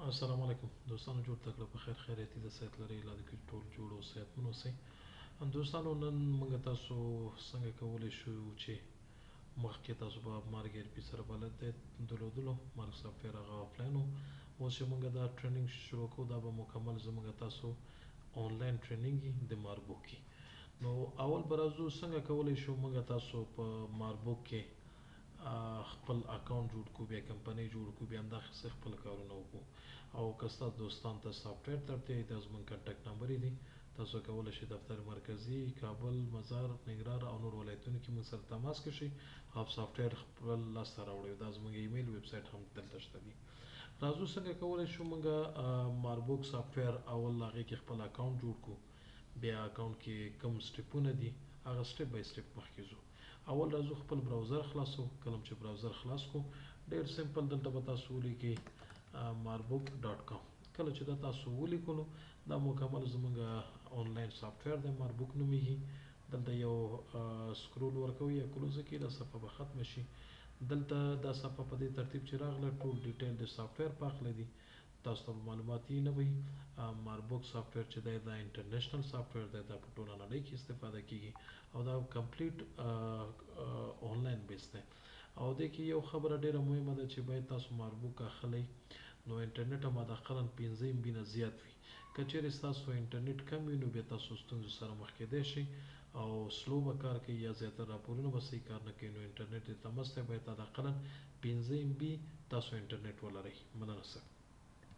السلام علیکم دوستانو، جوړ تکړه په خیر خیریتي د صحت لري اعلان کې ټول جوړ او صحتمن اوسئ. دوستانو، نن موږ تاسو څنګه کولی شو چې مخکې تاسو به معرفی سره بلد دی درلودلو مارګ سافټویر هغه آفلاین و. اوس چې موږ دا ټریننګ شروع کوو دا به مکمل زموږ تاسو آنلاین ټریننګ د مارګبوک کې. نو اول به راځو څنګه کولی شو موږ تاسو په مارګبوک کې خپل اکاونټ جوړ کو، بیا کمپنۍ جوړ کو، بیا همداسې خپل کارونه وکړو. او که ستاسو دوستان ته سافټویر ته اړتیا وي دا زموږ کنټکټ نمبر دی، تاسو کولی شئ دفتر مرکزي کابل، مزار، ننګرهار او نور ولایتونو کې موږ سره تماس کړئ او سافټویر خپل لاسته راوړئ. دا زموږ ایمیل ویب سایټ هم دلته شته دی. راځو څنګه کولی شو موږ مارګبوک سافټویر اول هغې کې خپل اکاونټ جوړ کو. بیا اکاونټ کې کوم سټیپونه دي هغه سټیپ بای سټیپ مخکې ځو. اول راځو خپل براوزر خلاصو. کله چې براوزر خلاص کو ډېر سمپل دلته به تاسو ولیکئ margbook.com. کله چې دا تاسو ولیکو نو دا مکمل زموږ آنلاین سافټویر دی، مارګبوک نومیږي. دلته یو سکرول ورکوئ یا کلوز کړئ، دا صفحه به ختمه شي. دلته دا صفحه په دې ترتیب چې راغله ټول ډیټیل د سافټویر پاخله دي، تاسو ته معلومات یې نه وي. مارګبوک سافټویر چې دی دا انټرنیشنل سافټویر دی، دا په ټوله نړۍ کې استفاده کیږي او دا کمپلیټ آنلاین بیس دی. او دې کې یو خبره ډیره مهمه ده چې باید تاسو مارګبوک اخلئ نو انټرنیټ هم حداقل 15 MB نه زیات وي. که چیرې ستاسو انټرنیټ کم وي نو بیا تاسو ستونزو سره مخ کیدای شئ او سلو به کار کوي یا زیاتره راپورونه به صحیح کار نه کوي. نو انټرنیټ د تماس ته باید حداقل 15 MB تاسو انټرنیټ ولرئ. مننه.